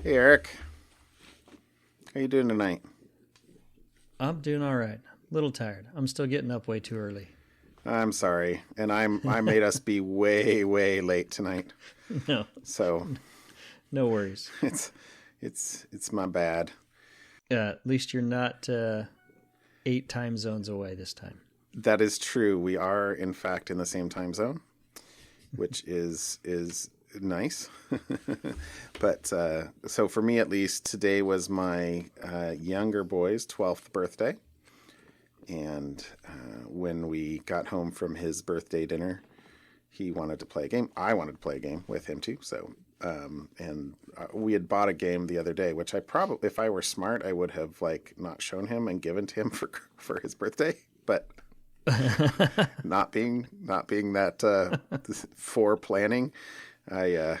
Hey Eric, how you doing tonight? I'm doing all right. A little tired. I'm still getting up way too early. I'm sorry, and I made us be way late tonight. No, So no worries. it's it's my bad. At least you're not 8 time zones away this time. That is true. We are in fact in the same time zone, which is nice. But so for me at least, today was my younger boy's 12th birthday, and when we got home from his birthday dinner, he wanted to play a game. I wanted to play a game with him too. So, and we had bought a game the other day, which I probably, if I were smart, I would have like not shown him and given to him for his birthday. But not being that for planning, I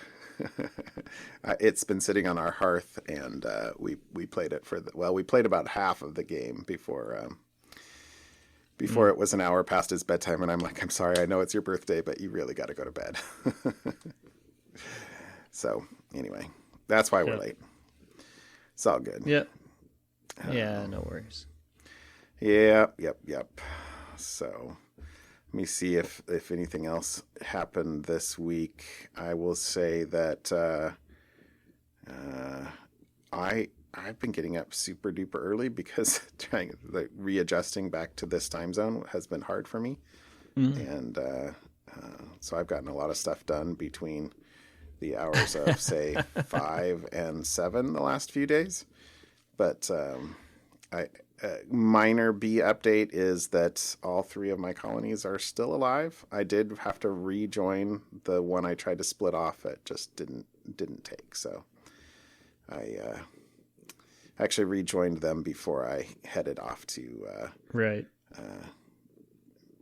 it's been sitting on our hearth, and we played it we played about half of the game before it was an hour past his bedtime, and I'm like, I'm sorry, I know it's your birthday, but you really got to go to bed. So anyway, that's why we're late. It's all good. Yep. Yeah, no worries. Yep. So let me see if anything else happened this week. I will say that I've been getting up super duper early because readjusting back to this time zone has been hard for me. And so I've gotten a lot of stuff done between the hours of say 5 and 7 the last few days. But minor B update is that all 3 of my colonies are still alive. I did have to rejoin the one I tried to split off. It just didn't take. So I actually rejoined them before I headed off to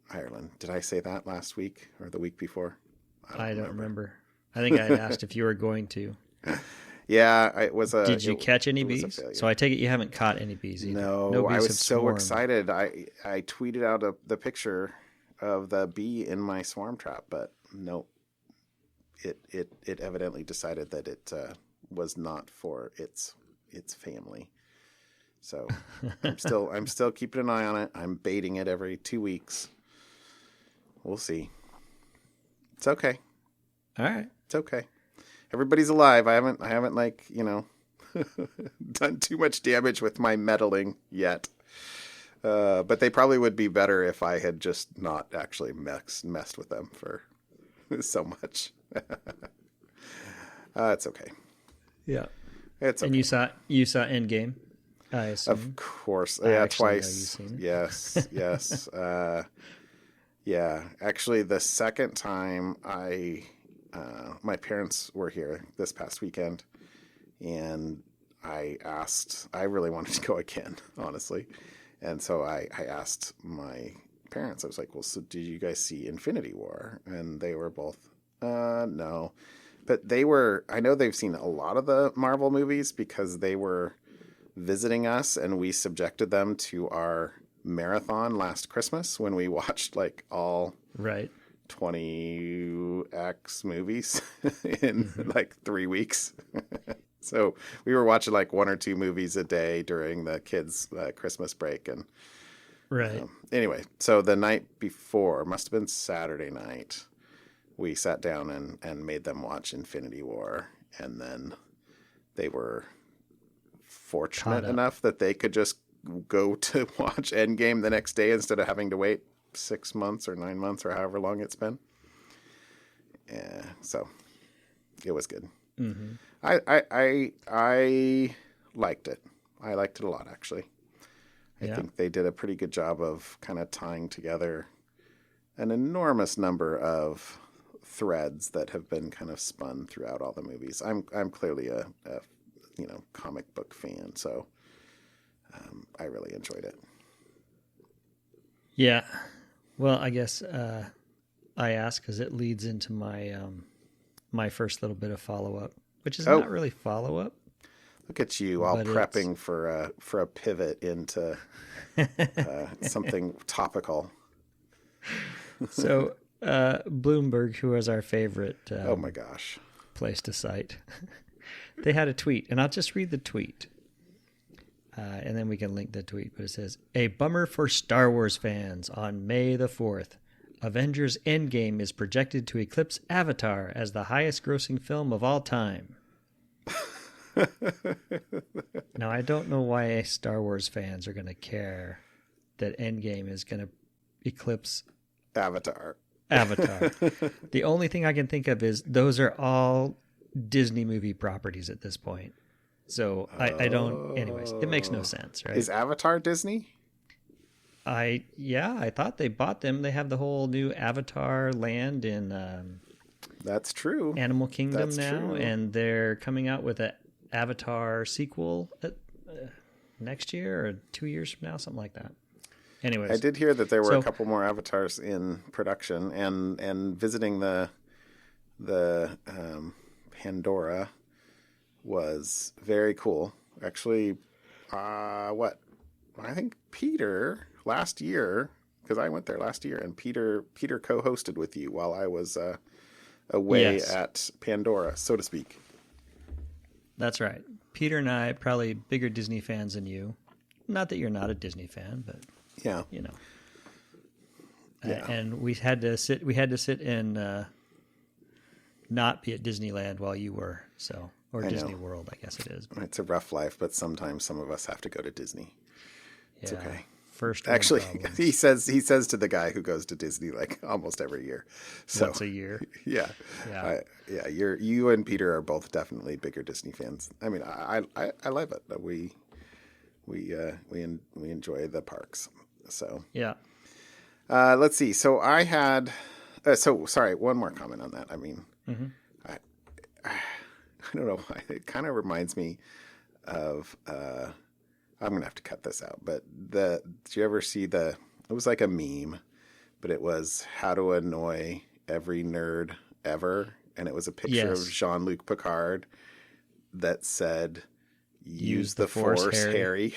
Ireland. Did I say that last week or the week before? I don't remember. I think I asked if you were going to. Yeah, it was a. Did you catch any bees? So I take it you haven't caught any bees either. No bees I was so excited. I tweeted out the picture of the bee in my swarm trap, but nope. It evidently decided that it was not for its family. So I'm still keeping an eye on it. I'm baiting it every 2 weeks. We'll see. It's okay. All right. It's okay. Everybody's alive. I haven't done too much damage with my meddling yet. But they probably would be better if I had just not actually messed with them for so much. It's okay. Yeah. It's okay. And you saw Endgame, I assume. Of course. Yeah, twice. Yes. Yeah. Actually, the second time my parents were here this past weekend, and I really wanted to go again, honestly. And so I asked my parents, I was like, well, so did you guys see Infinity War? And they were both, no. But I know they've seen a lot of the Marvel movies because they were visiting us and we subjected them to our marathon last Christmas when we watched like all 20x movies in like 3 weeks. So we were watching like 1 or 2 movies a day during the kids' Christmas break. And anyway, so the night before, must have been Saturday night, we sat down and made them watch Infinity War. And then they were fortunate enough that they could just go to watch Endgame the next day instead of having to wait 6 months or 9 months or however long it's been. Yeah, so it was good. Mm-hmm. I liked it. I liked it a lot, actually. I think they did a pretty good job of kind of tying together an enormous number of threads that have been kind of spun throughout all the movies. I'm clearly a comic book fan, so I really enjoyed it. Yeah. Well, I guess I ask because it leads into my my first little bit of follow-up, which is not really follow-up. Look at you all prepping for a pivot into something topical. So Bloomberg, who is our favorite oh my gosh place to cite, They had a tweet, and I'll just read the tweet. And then we can link the tweet. But it says, a bummer for Star Wars fans on May the 4th. Avengers Endgame is projected to eclipse Avatar as the highest grossing film of all time. Now, I don't know why Star Wars fans are going to care that Endgame is going to eclipse Avatar. The only thing I can think of is those are all Disney movie properties at this point. So I don't, anyways, it makes no sense, right? Is Avatar Disney? I thought they bought them. They have the whole new Avatar land in That's true. Animal Kingdom That's now, true. and they're coming out with an Avatar sequel next year or 2 years from now, something like that. Anyways, I did hear that there were a couple more Avatars in production, and visiting the Pandora was very cool. Actually, I think Peter last year, because I went there last year, and Peter co-hosted with you while I was away at Pandora, so to speak. That's right. Peter and I probably bigger Disney fans than you. Not that you're not a Disney fan, but yeah, you know. Yeah. And we had to sit and not be at Disneyland while you were, or Disney World, I guess it is. But. It's a rough life, but sometimes some of us have to go to Disney. It's okay. First, actually, he says to the guy who goes to Disney like almost every year. So, once a year. Yeah. You and Peter are both definitely bigger Disney fans. I mean, I love it. We enjoy the parks. So yeah. Let's see. So I had. Sorry. One more comment on that. I mean, I don't know. It kind of reminds me of. I'm going to have to cut this out, but did you ever see it was like a meme, but it was how to annoy every nerd ever. And it was a picture of Jean-Luc Picard that said, use the force, Harry.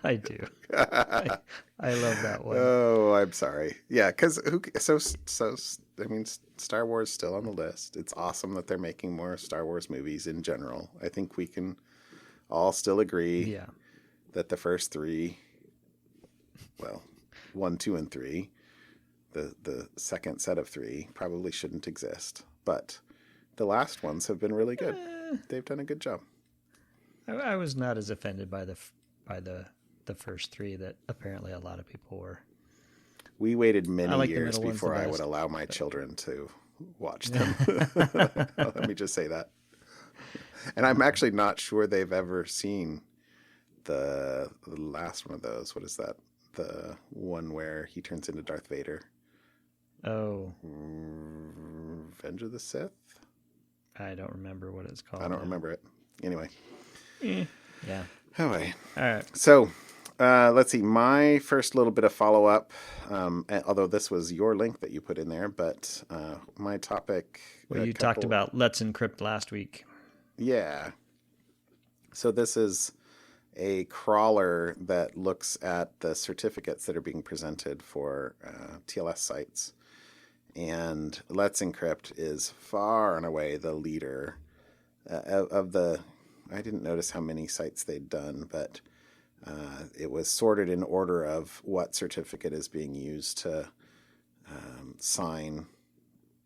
I do. I love that one. Oh, I'm sorry. Yeah. Cause I mean, Star Wars still on the list. It's awesome that they're making more Star Wars movies in general. I think we can all still agree that the first three, 1, 2, and 3, the second set of 3 probably shouldn't exist, but the last ones have been really good. They've done a good job. I was not as offended by the first 3 that apparently a lot of people were. We waited many years before I would allow my children to watch them. Let me just say that. And I'm actually not sure they've ever seen the last one of those. What is that? The one where he turns into Darth Vader. Oh. Revenge of the Sith? I don't remember what it's called. I don't remember it. Anyway. Yeah. Anyway. All right. So, let's see. My first little bit of follow-up, although this was your link that you put in there, but my topic... Well, you talked about Let's Encrypt last week. Yeah. So this is a crawler that looks at the certificates that are being presented for TLS sites. And Let's Encrypt is far and away the leader of the... I didn't notice how many sites they'd done, but it was sorted in order of what certificate is being used to sign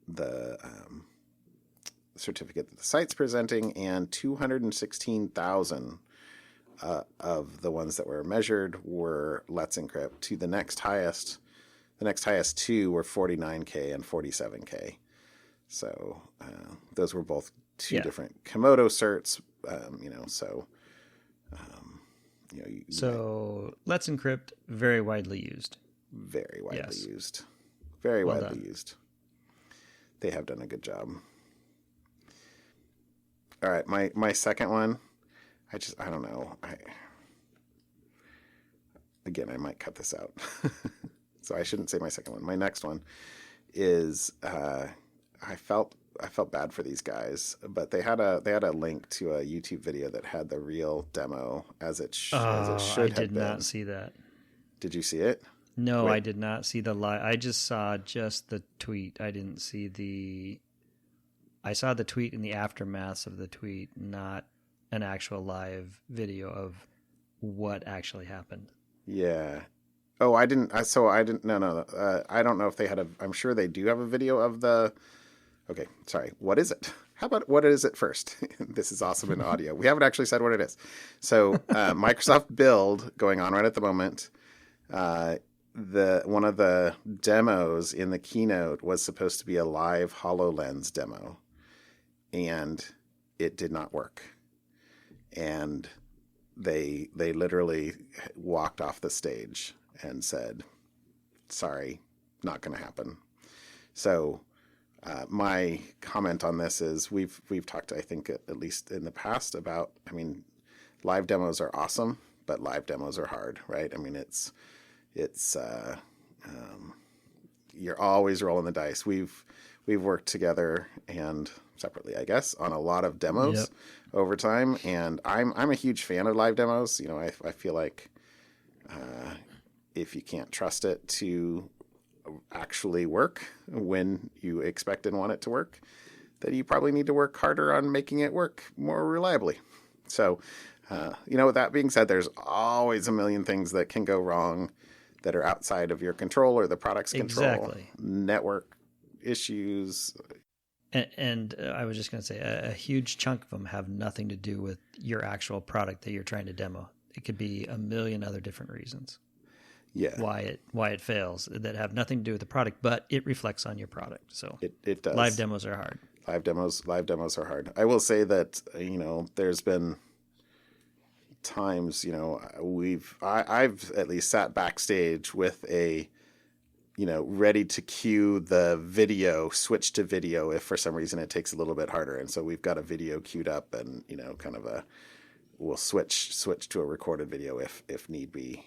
the certificate that the site's presenting, and 216,000 of the ones that were measured were Let's Encrypt. To the next highest 2 were 49K and 47K. So those were both two different Komodo certs. So Let's Encrypt, very widely used. Very widely used. Very widely used. They have done a good job. All right, my second one, I don't know. I might cut this out. So I shouldn't say my second one. My next one is I felt bad for these guys, but they had a link to a YouTube video that had the real demo as it should have been. I did not see that. Did you see it? No, I did not see the live. I just saw the tweet. I didn't see the I saw the tweet in the aftermath of the tweet, not an actual live video of what actually happened. Yeah. Oh, I didn't. I didn't. No. I don't know if they had a. I'm sure they do have a video of the. Okay, sorry. What is it? How about what is it first? This is awesome in audio. We haven't actually said what it is. So, Microsoft Build going on right at the moment. One of the demos in the keynote was supposed to be a live HoloLens demo, and it did not work. And they literally walked off the stage and said, "Sorry, not going to happen." So my comment on this is we've talked, I think, at least in the past about, I mean, live demos are awesome, but live demos are hard, right? I mean, it's you're always rolling the dice. We've worked together and separately, I guess, on a lot of demos over time, and I'm a huge fan of live demos. You know, I feel like if you can't trust it to actually work when you expect and want it to work, then you probably need to work harder on making it work more reliably. So, with that being said, there's always a million things that can go wrong that are outside of your control or the product's control. Exactly. Network issues. And I was just going to say, a huge chunk of them have nothing to do with your actual product that you're trying to demo. It could be a million other different reasons. Yeah. Why it fails that have nothing to do with the product, but it reflects on your product. So it does. Live demos are hard. Live demos are hard. I will say that, there's been times, I've at least sat backstage with a, ready to cue the video, switch to video if for some reason it takes a little bit harder. And so we've got a video queued up and, we'll switch to a recorded video if need be.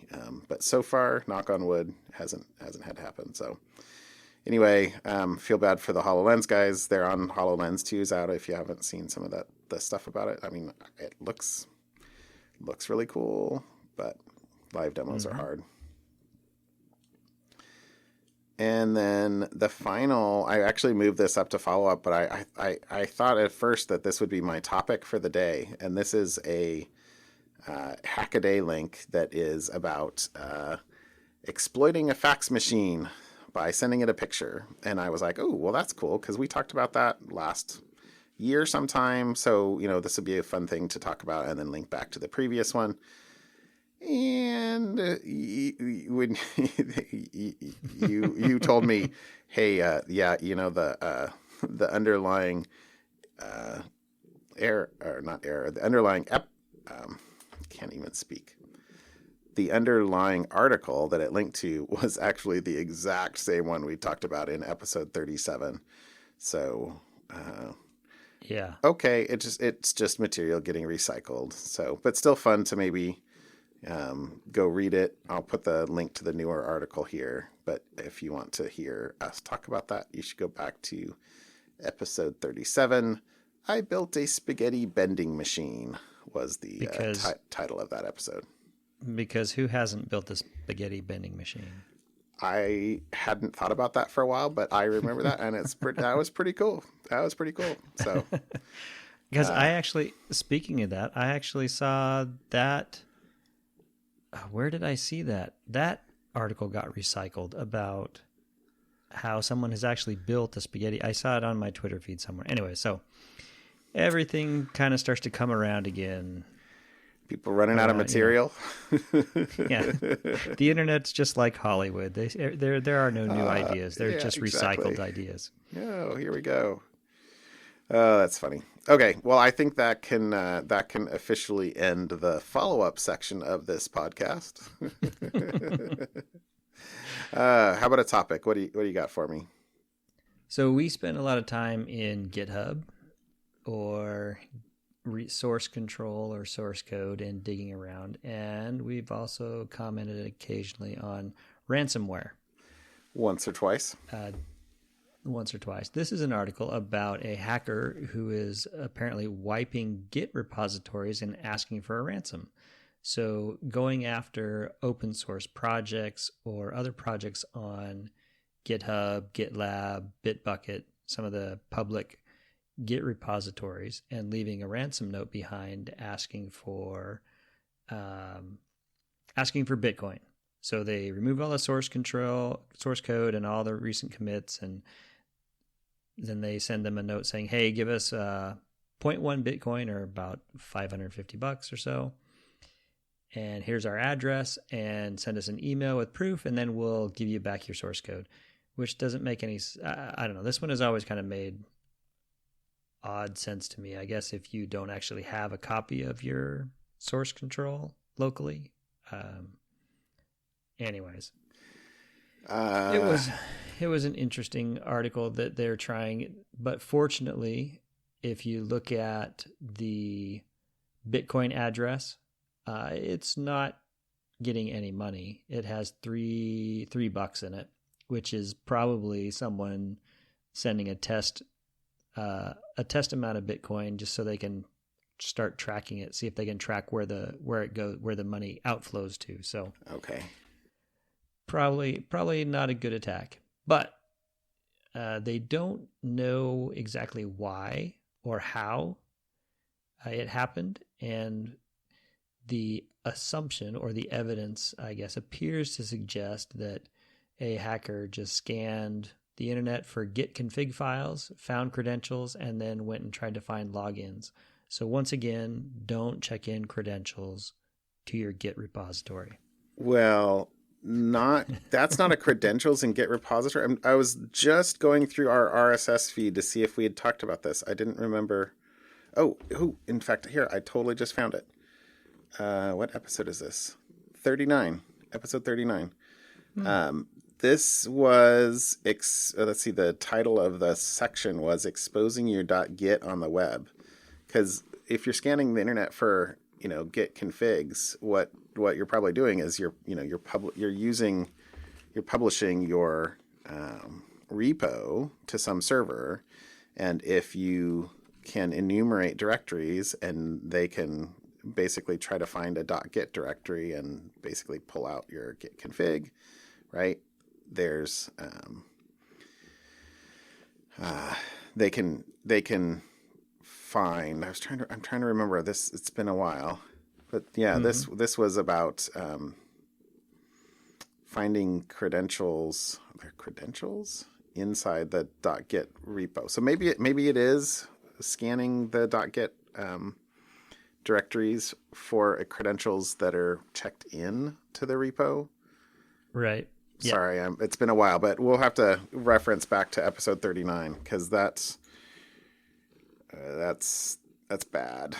But so far, knock on wood, hasn't had to happen. So anyway, feel bad for the HoloLens guys. They're on HoloLens 2's out if you haven't seen some of the stuff about it. I mean, it looks really cool, but live demos are hard. And then the final, I actually moved this up to follow up, but I thought at first that this would be my topic for the day. And this is a Hackaday link that is about exploiting a fax machine by sending it a picture. And I was like, oh, well, that's cool, because we talked about that last year sometime. So, this would be a fun thing to talk about and then link back to the previous one. And when you told me, hey, the underlying the underlying can't even speak. The underlying article that it linked to was actually the exact same one we talked about in episode 37. So, yeah, okay, it's just material getting recycled. So, but still fun to maybe. Go read it. I'll put the link to the newer article here. But if you want to hear us talk about that, you should go back to episode 37. I built a spaghetti bending machine was the title of that episode. Because who hasn't built a spaghetti bending machine? I hadn't thought about that for a while, but I remember that, and that was pretty cool. So, because speaking of that, I actually saw that. Where did I see that? That article got recycled about how someone has actually built a spaghetti. I saw it on my Twitter feed somewhere. Anyway, so everything kind of starts to come around again. People running out of material. Yeah, the internet's just like Hollywood. There are no new ideas. They're just recycled ideas. Oh, here we go. Oh, that's funny. Okay, well, I think that can officially end the follow-up section of this podcast. How about a topic? What do you got for me? So we spend a lot of time in GitHub or source control or source code and digging around, and we've also commented occasionally on ransomware. Once or twice. This is an article about a hacker who is apparently wiping Git repositories and asking for a ransom. So going after open source projects or other projects on GitHub, GitLab, Bitbucket, some of the public Git repositories and leaving a ransom note behind asking for Bitcoin. So they remove all the source code, and all the recent commits, and then they send them a note saying, "Hey, give us 0.1 Bitcoin, or about $550 or so. And here's our address, and send us an email with proof, and then we'll give you back your source code," which doesn't make any, I don't know. This one has always kind of made odd sense to me. I guess if you don't actually have a copy of your source control locally. Anyways, it was an interesting article that they're trying, but fortunately, if you look at the Bitcoin address, it's not getting any money. It has $3 in it, which is probably someone sending a test amount of Bitcoin just so they can start tracking it, see if they can track where the money outflows to. So okay, probably not a good attack, but they don't know exactly why or how it happened, and the assumption or the evidence, I guess, appears to suggest that a hacker just scanned the internet for Git config files, found credentials, and then went and tried to find logins. So once again, don't check in credentials to your Git repository. Well, that's not a credentials in Git repository. I was just going through our RSS feed to see if we had talked about this. I didn't remember. Oh, in fact, here, I totally just found it. What episode is this? 39. Episode 39. This was, let's see, the title of the section was Exposing Your .git on the Web. Because if you're scanning the internet for, Git configs, what you're probably doing is you're publishing your repo to some server, and if you can enumerate directories, and they can basically try to find a .git directory and basically pull out your Git config, right? There's they can find. I'm trying to remember this. It's been a while, but yeah, this was about finding credentials inside the .git repo. So maybe it is scanning the .git directories for credentials that are checked in to the repo. Right. Yeah. Sorry, it's been a while, but we'll have to reference back to episode 39 because that's bad.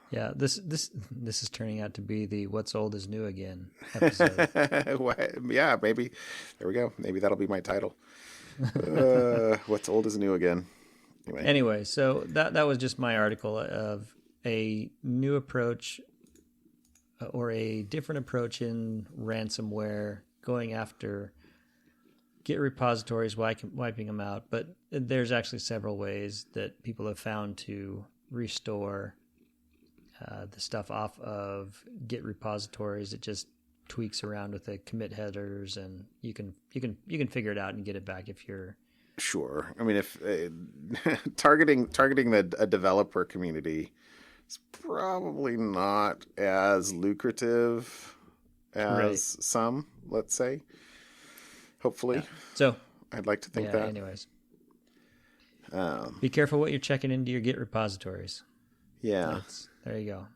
Yeah, this is turning out to be the "What's Old is New Again" episode. Yeah, maybe. There we go. Maybe that'll be my title. What's old is new again. Anyway, so that was just my article of a new approach or a different approach in ransomware going after Git repositories, wiping them out. But there's actually several ways that people have found to restore the stuff off of Git repositories. It just tweaks around with the commit headers, and you can figure it out and get it back if you're sure. I mean, if targeting a developer community is probably not as lucrative as some, let's say. Hopefully. Yeah. So I'd like to think that. Anyways, be careful what you're checking into your Git repositories. Yeah. There you go.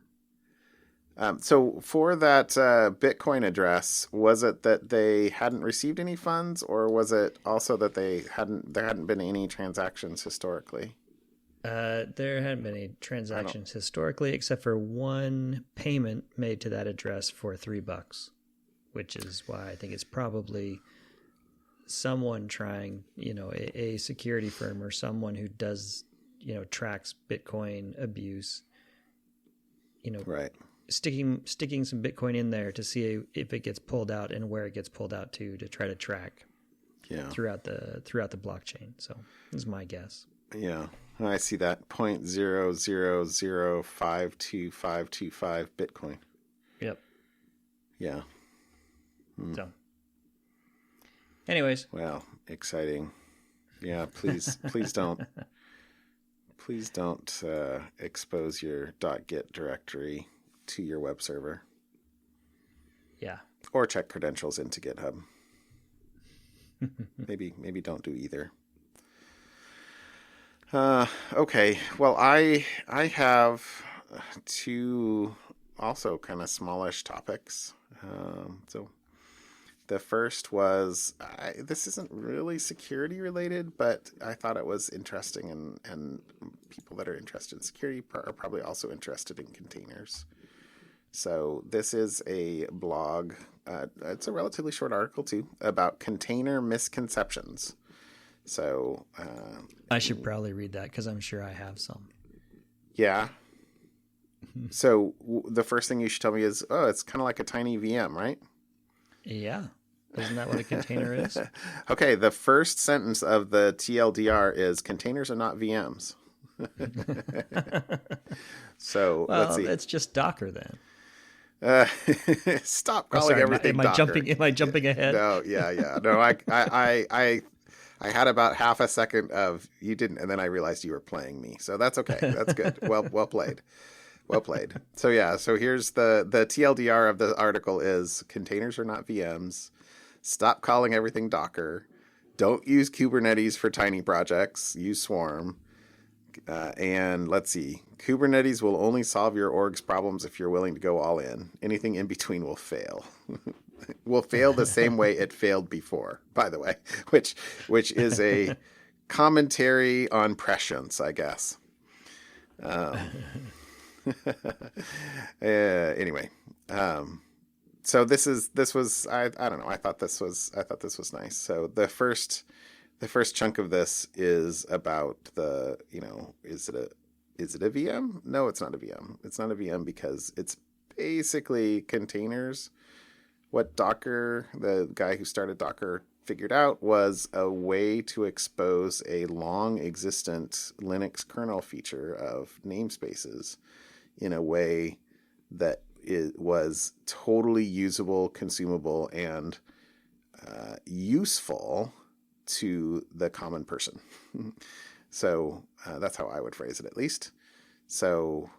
So for that Bitcoin address, was it that they hadn't received any funds, or was it also that there hadn't been any transactions historically? There hadn't been any transactions historically, except for one payment made to that address for $3, which is why I think it's probably someone trying, a security firm or someone who does, tracks Bitcoin abuse, right. Sticking some Bitcoin in there to see if it gets pulled out and where it gets pulled out to try to track throughout the blockchain. So this is my guess. Yeah. I see that 0.000525525 Bitcoin. Yep. Yeah. So anyways. Well, exciting. Yeah, please don't Please don't expose your .git directory to your web server. Yeah. Or check credentials into GitHub. maybe don't do either. Okay. Well, I have two also kind of smallish topics. So the first was, this isn't really security related, but I thought it was interesting, and people that are interested in security are probably also interested in containers. So this is a blog. It's a relatively short article too about container misconceptions. So I should probably read that because I'm sure I have some. Yeah. So the first thing you should tell me is, it's kind of like a tiny VM, right? Yeah. Isn't that what a container is? Okay. The first sentence of the TLDR is containers are not VMs. So let's see. It's just Docker then. Stop calling everything Docker. Am I jumping ahead? No, yeah. No, I had about half a second of you didn't, and then I realized you were playing me. So that's okay. That's good. Well played. Well played. So yeah, so here's the TLDR of the article is containers are not VMs. Stop calling everything Docker. Don't use Kubernetes for tiny projects. Use Swarm. And let's see. Kubernetes will only solve your org's problems if you're willing to go all in. Anything in between will fail. Will fail the same way it failed before, by the way, which is a commentary on prescience, I guess. Anyway, so this was I don't know. I thought this was nice. So the first chunk of this is about is it a VM? No, it's not a VM. It's not a VM because it's basically containers. What Docker, the guy who started Docker, figured out was a way to expose a long existent Linux kernel feature of namespaces in a way that it was totally usable, consumable, and useful to the common person. So that's how I would phrase it, at least. So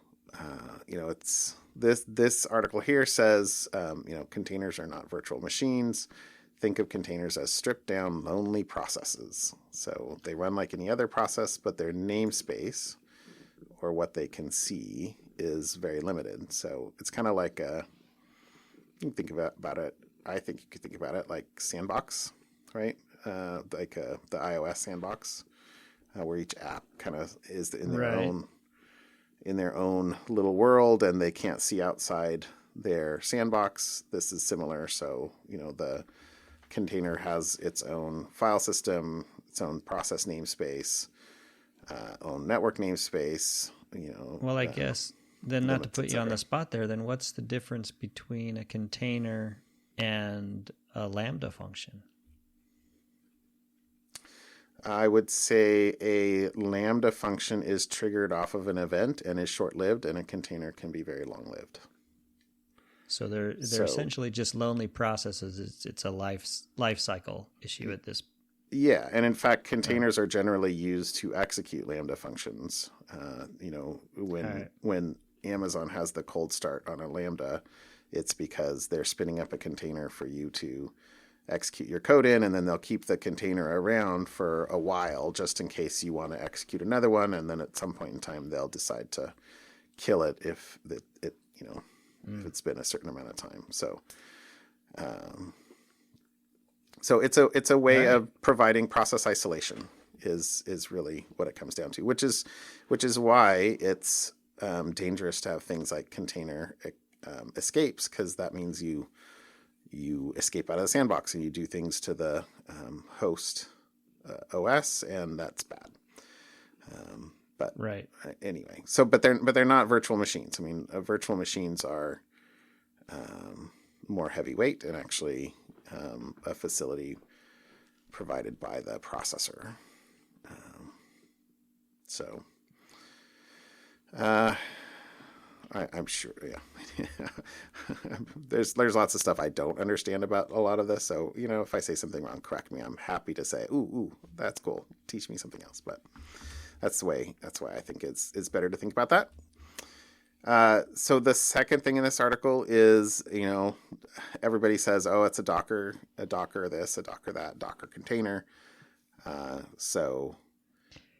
it's this article here says containers are not virtual machines. Think of containers as stripped down, lonely processes. So they run like any other process, but their namespace or what they can see is very limited. So it's kind of like you can think about it. I think you could think about it like Sandbox, right? Like the iOS Sandbox, where each app kind of is in their own little world, and they can't see outside their sandbox. This is similar. So the container has its own file system, its own process namespace, own network namespace. Well, I guess then, not to put you on the spot there, then what's the difference between a container and a Lambda function? I would say a Lambda function is triggered off of an event and is short-lived, and a container can be very long-lived. So they're essentially just lonely processes. It's a life cycle issue at this. Yeah, and in fact, containers are generally used to execute Lambda functions. When Amazon has the cold start on a Lambda, it's because they're spinning up a container for you to execute your code in, and then they'll keep the container around for a while just in case you want to execute another one, and then at some point in time they'll decide to kill it if if it's been a certain amount of time. So it's a way of providing process isolation is really what it comes down to, which is why it's dangerous to have things like container escapes, because that means you escape out of the sandbox and you do things to the host OS, and that's bad. But right. Anyway, so but they're not virtual machines. I mean, virtual machines are more heavyweight and actually a facility provided by the processor. I'm sure, yeah. There's lots of stuff I don't understand about a lot of this. So, if I say something wrong, correct me. I'm happy to say, ooh, that's cool. Teach me something else. But that's why I think it's better to think about that. So the second thing in this article is, everybody says, oh, it's a Docker this, a Docker that, Docker container. So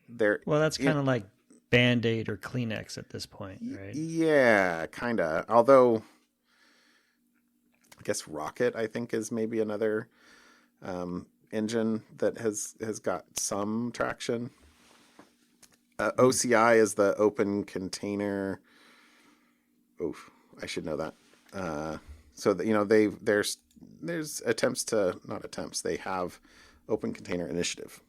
there. Well, that's kind of like Band-Aid or Kleenex at this point, right? Yeah, kind of. Although, I guess Rocket, I think, is maybe another engine that has got some traction. OCI is the Open Container. Oh, I should know that. So that, there's attempts to, not attempts, they have Open Container Initiative.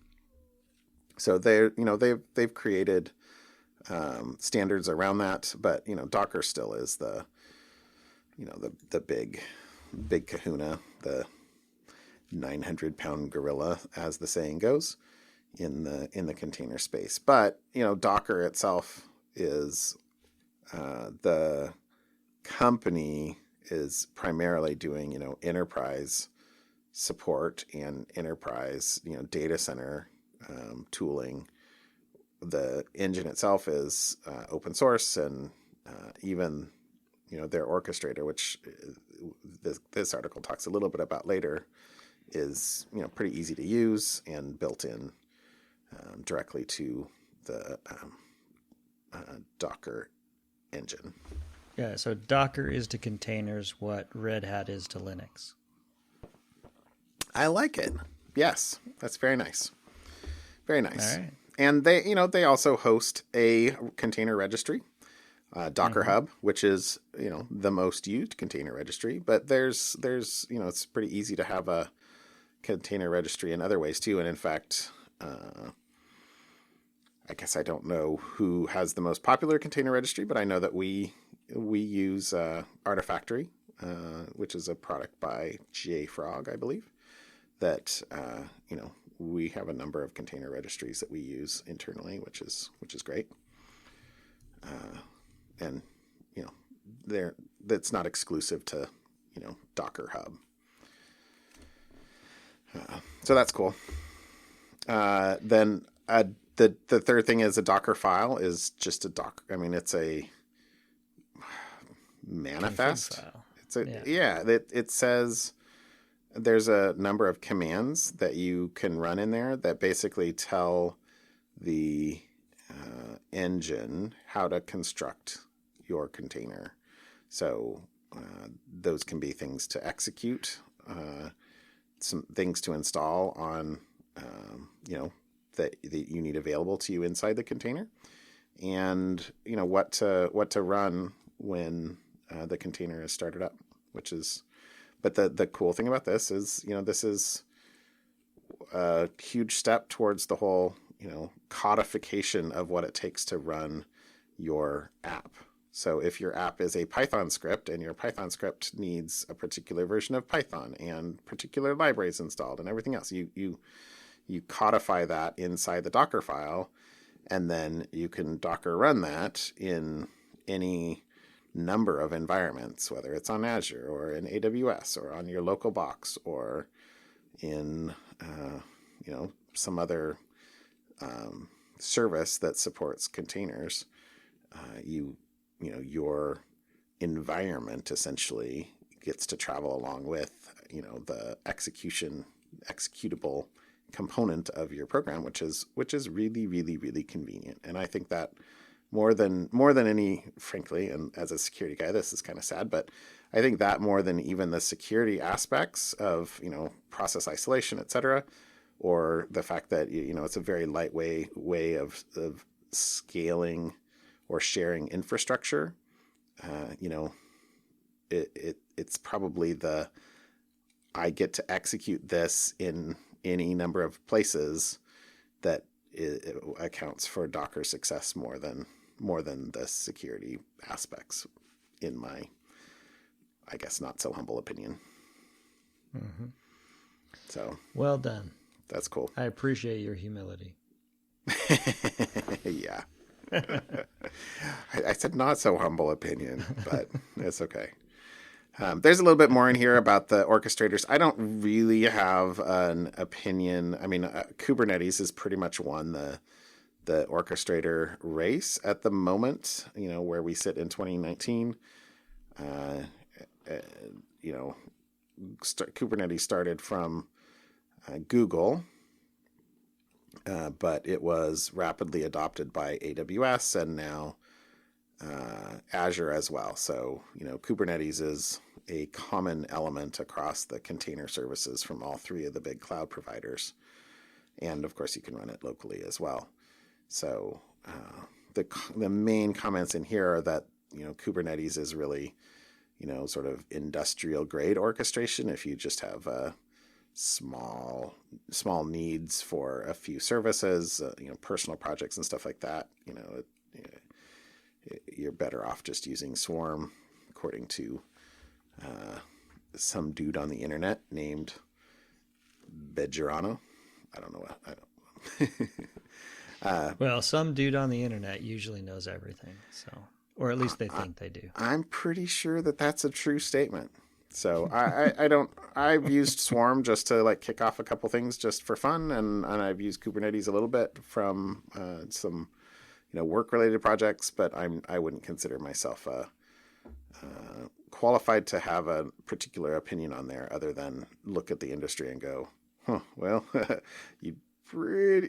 So they've created standards around that, but Docker still is the big kahuna, the 900-pound gorilla, as the saying goes, in the container space. But Docker itself is the company is primarily doing enterprise support and enterprise data center tooling. The engine itself is open source, and even their orchestrator, which this article talks a little bit about later, is pretty easy to use and built in directly to the Docker engine. Yeah, so Docker is to containers what Red Hat is to Linux. I like it. Yes, that's very nice. Very nice. All right. And they also host a container registry, Docker Hub, which is the most used container registry. But there's it's pretty easy to have a container registry in other ways too. And in fact, I guess I don't know who has the most popular container registry, but I know that we use Artifactory, which is a product by JFrog, I believe. That we have a number of container registries that we use internally, which is great. And that's not exclusive to Docker Hub. So that's cool. Then the third thing is a Docker file is just a Docker. I mean, it's a manifest. It says there's a number of commands that you can run in there that basically tell the engine how to construct your container. So those can be things to execute, some things to install on, that you need available to you inside the container, and what to run when the container is started up, which is. But the cool thing about this is, this is a huge step towards the whole, codification of what it takes to run your app. So if your app is a Python script and your Python script needs a particular version of Python and particular libraries installed and everything else, you codify that inside the Docker file, and then you can Docker run that in any number of environments, whether it's on Azure or in AWS or on your local box or in some other service that supports containers. Your environment essentially gets to travel along with the executable component of your program, which is really, really, really convenient. And I think that more than any, frankly, and as a security guy, this is kind of sad, but I think that more than even the security aspects of, process isolation, et cetera, or the fact that, it's a very lightweight way of scaling or sharing infrastructure, it's probably I get to execute this in any number of places that it accounts for Docker success more than the security aspects, in my, I guess, not so humble opinion. Mm-hmm. So well done. That's cool. I appreciate your humility. Yeah. I said not so humble opinion, but it's okay. There's a little bit more in here about the orchestrators. I don't really have an opinion. I mean, Kubernetes has pretty much won the the orchestrator race at the moment, where we sit in 2019. Kubernetes started from Google, but it was rapidly adopted by AWS and now Azure as well. So, Kubernetes is a common element across the container services from all three of the big cloud providers. And of course, you can run it locally as well. So the main comments in here are that, Kubernetes is really, sort of industrial grade orchestration. If you just have small needs for a few services, personal projects and stuff like that, you're better off just using Swarm, according to some dude on the internet named Bejarano. I don't know what. Well, some dude on the internet usually knows everything, so, or at least they think they do. I'm pretty sure that that's a true statement. So I've used Swarm just to kick off a couple things just for fun. And I've used Kubernetes a little bit from some, work related projects, but I wouldn't consider myself qualified to have a particular opinion on there other than look at the industry and go, well, you'd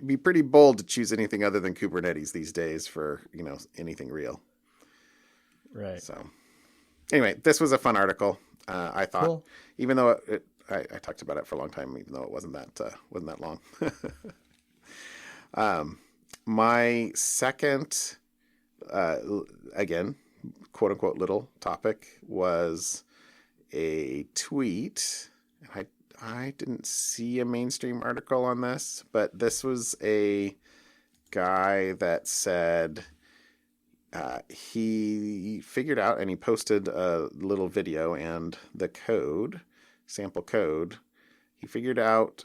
be pretty bold to choose anything other than Kubernetes these days for, anything real. Right. So anyway, this was a fun article. I thought, cool. Even though I talked about it for a long time, even though it wasn't that long. My second, again, quote unquote, little topic was a tweet. I didn't see a mainstream article on this, but this was a guy that said he figured out, and he posted a little video and the sample code. He figured out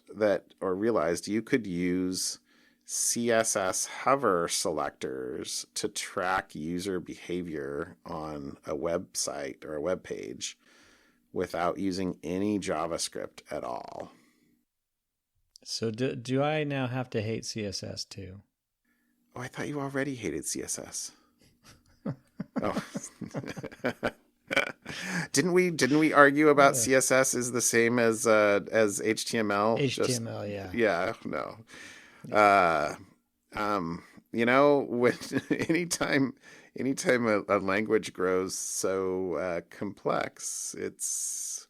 or realized you could use CSS hover selectors to track user behavior on a website or a web page without using any JavaScript at all. So do I now have to hate CSS too? Oh, I thought you already hated CSS. Oh. Didn't we argue about CSS is the same as HTML? HTML, yeah. Yeah, no. When anytime a language grows so complex, it's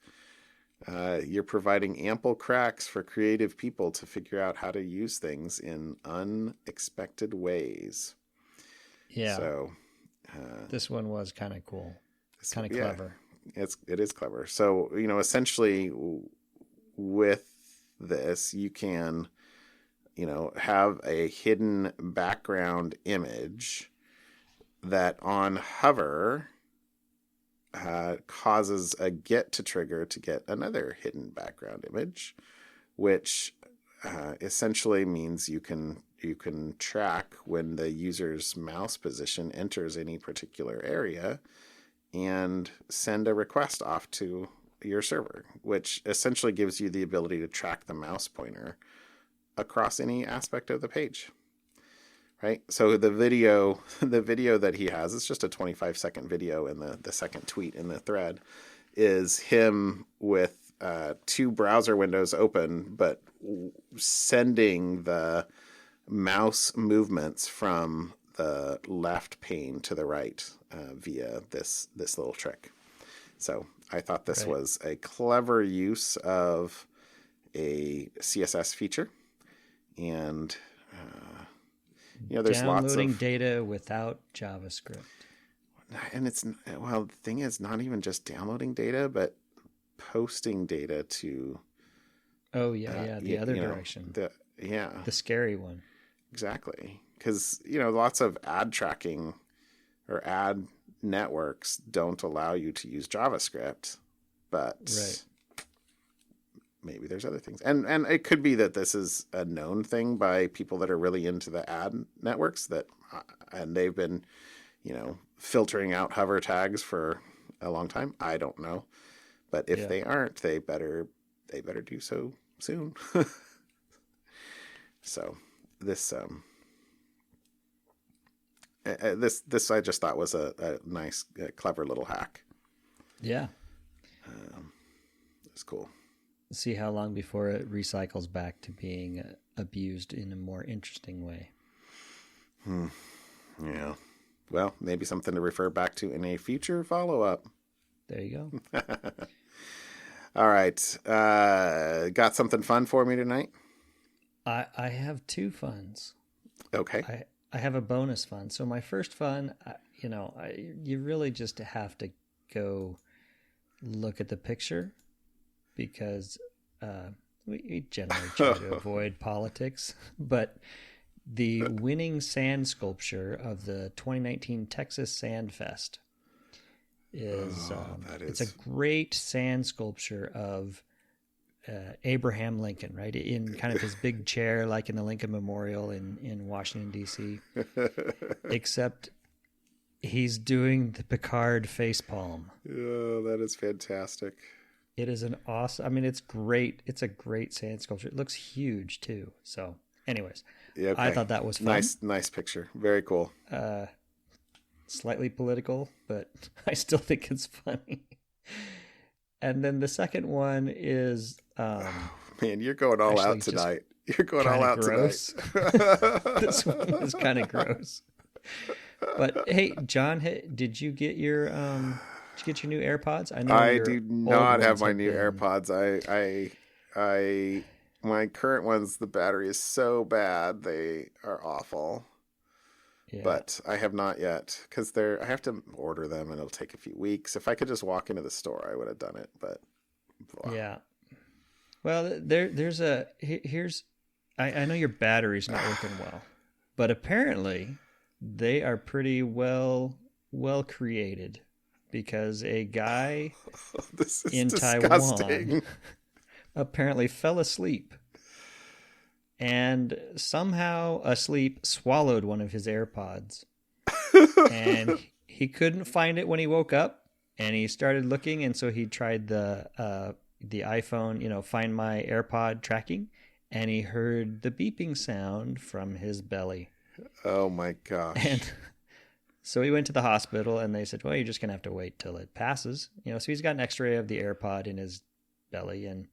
you're providing ample cracks for creative people to figure out how to use things in unexpected ways. Yeah. So this one was kind of cool. Kind of clever. It is clever. So, essentially with this, you can, have a hidden background image that on hover causes a get to trigger to get another hidden background image, which essentially means you can track when the user's mouse position enters any particular area and send a request off to your server, which essentially gives you the ability to track the mouse pointer across any aspect of the page. Right? So the video that he has, it's just a 25-second video, in the second tweet in the thread is him with two browser windows open, but sending the mouse movements from the left pane to the right via this little trick. So I thought this was a clever use of a CSS feature, and there's downloading lots of data without JavaScript. And the thing is, not even just downloading data, but posting data to. Oh yeah, the other direction. The scary one. Exactly, because lots of ad tracking or ad networks don't allow you to use JavaScript, but maybe there's other things, and it could be that this is a known thing by people that are really into the ad networks and they've been, filtering out hover tags for a long time. I don't know, but if they aren't, they better do so soon. So this This I just thought was a nice, clever little hack. Yeah. It's cool. See how long before it recycles back to being abused in a more interesting way. Yeah. Well, maybe something to refer back to in a future follow-up. There you go. All right. Got something fun for me tonight? I have two funs. Okay. I have a bonus fun. So my first fun, you really just have to go look at the picture because we generally try to avoid politics. But the winning sand sculpture of the 2019 Texas Sand Fest is it's a great sand sculpture of Abraham Lincoln, right, in kind of his big chair, like in the Lincoln Memorial in Washington D.C. Except he's doing the Picard facepalm. Oh, that is fantastic! It is an awesome. I mean, it's great. It's a great sand sculpture. It looks huge too. So, anyways, okay. I thought that was fun. Nice picture. Very cool. Slightly political, but I still think it's funny. And then the second one is man, you're going all out tonight. You're going all out gross. Tonight. This one is kind of gross. But hey, John, did you get your new AirPods? I know I do not have my new AirPods. My current ones, the battery is so bad, they are awful. Yeah. But I have not yet because I have to order them and it'll take a few weeks. If I could just walk into the store, I would have done it. But yeah, well, I know your battery's not working well, but apparently they are pretty well created because a guy in Taiwan apparently fell asleep. And somehow asleep swallowed one of his AirPods. And he couldn't find it when he woke up. And he started looking. And so he tried the iPhone, Find My AirPod tracking. And he heard the beeping sound from his belly. Oh, my gosh. And so he went to the hospital and they said, well, you're just going to have to wait till it passes. So he's got an x-ray of the AirPod in his belly. And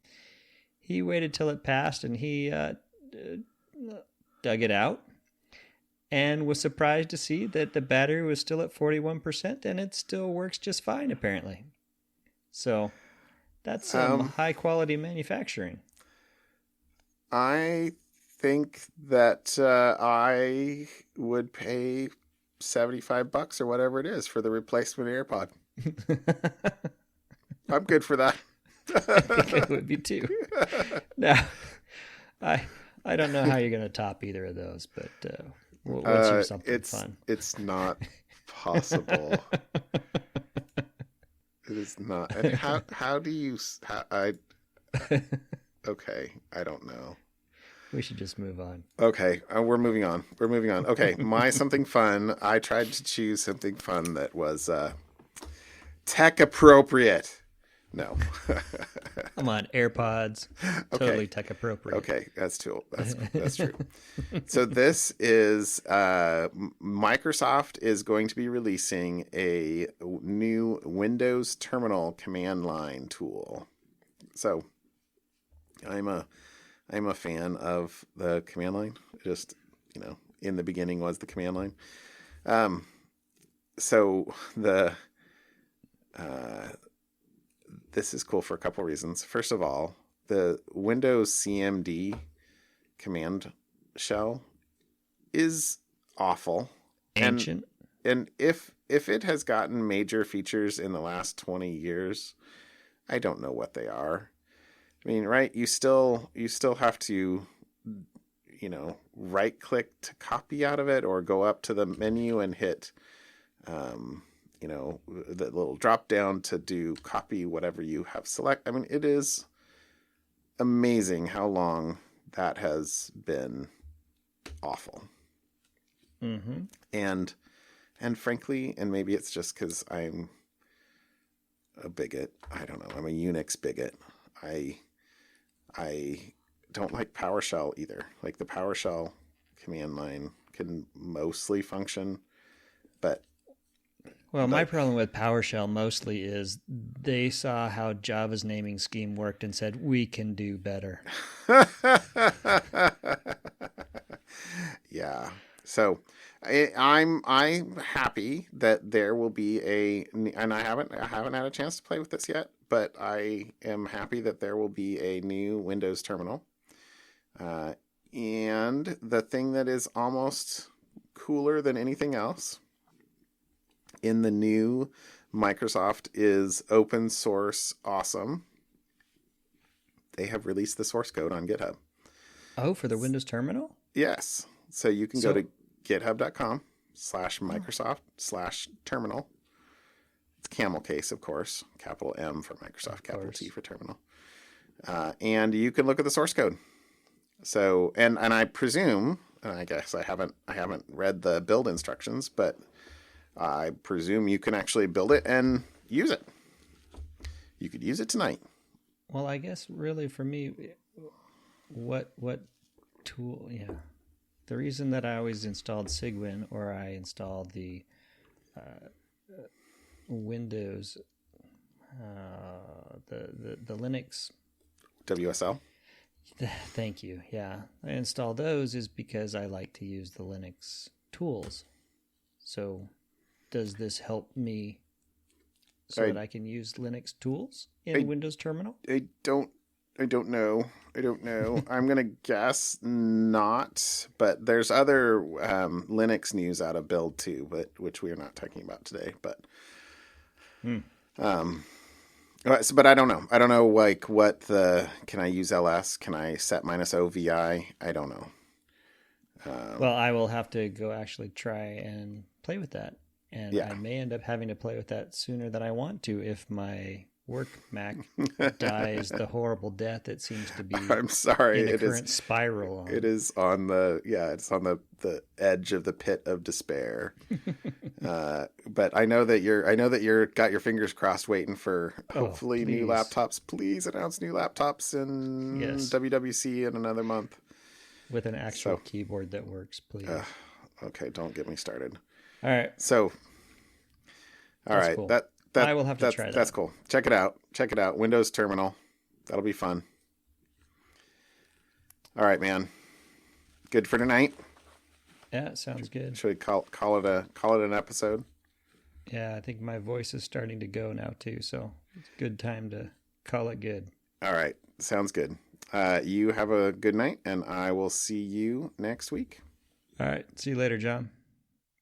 he waited till it passed and he dug it out and was surprised to see that the battery was still at 41% and it still works just fine apparently. So that's some high quality manufacturing. I think that I would pay $75 or whatever it is for the replacement AirPod. I'm good for that. I think it would be too. Now, I don't know how you're going to top either of those, but what's your something fun? It's not possible. It is not. And how do you? Okay, I don't know. We should just move on. Okay, we're moving on. Okay, my something fun. I tried to choose something fun that was tech appropriate. No. Come on, AirPods. Totally tech appropriate. Okay, that's true. That's true. So this is Microsoft is going to be releasing a new Windows terminal command line tool. So I'm a fan of the command line. Just, in the beginning was the command line. So this is cool for a couple reasons. First of all, the Windows CMD command shell is awful. Ancient. And if it has gotten major features in the last 20 years, I don't know what they are. I mean, right? You still have to, right click to copy out of it or go up to the menu and hit the little drop down to do copy whatever you have select. I mean, it is amazing how long that has been awful. Mm-hmm. And frankly, and maybe it's just because I'm a bigot. I don't know. I'm a Unix bigot. I don't like PowerShell either. Like the PowerShell command line can mostly function But well, my problem with PowerShell mostly is they saw how Java's naming scheme worked and said, we can do better. Yeah. So I'm happy that there will be and I haven't had a chance to play with this yet, but I am happy that there will be a new Windows terminal. And the thing that is almost cooler than anything else in the new Microsoft is open source awesome. They have released the source code on GitHub. Oh, for the Windows terminal? Yes. So you can go to github.com/Microsoft/terminal. It's camel case, of course. Capital M for Microsoft, capital T for terminal. And you can look at the source code. So, and I presume, and I guess I haven't read the build instructions, but I presume you can actually build it and use it. You could use it tonight. Well, I guess really for me, what tool? Yeah, the reason that I always installed Cygwin or I installed the Windows, the Linux WSL. Thank you. Yeah, I install those is because I like to use the Linux tools. So, does this help me so that I can use Linux tools in Windows Terminal? I don't know. I'm gonna guess not. But there's other Linux news out of build too, which we are not talking about today. But but I don't know. I don't know like what can I use LS? Can I set -OVI? I don't know. Well, I will have to go actually try and play with that. And yeah. I may end up having to play with that sooner than I want to if my work Mac dies the horrible death it seems to be. I'm sorry. In the current spiral. It is on the the edge of the pit of despair. But I know that you're got your fingers crossed waiting for hopefully new laptops. Please announce new laptops in WWC in another month. With an actual keyboard that works, please. Okay, don't get me started. All right. So, That's cool. I will have to try that. That's cool. Check it out. Windows Terminal. That'll be fun. All right, man. Good for tonight. Yeah, sounds good. Should we call it an episode? Yeah, I think my voice is starting to go now too, so it's a good time to call it good. All right, sounds good. You have a good night, and I will see you next week. All right, see you later, John.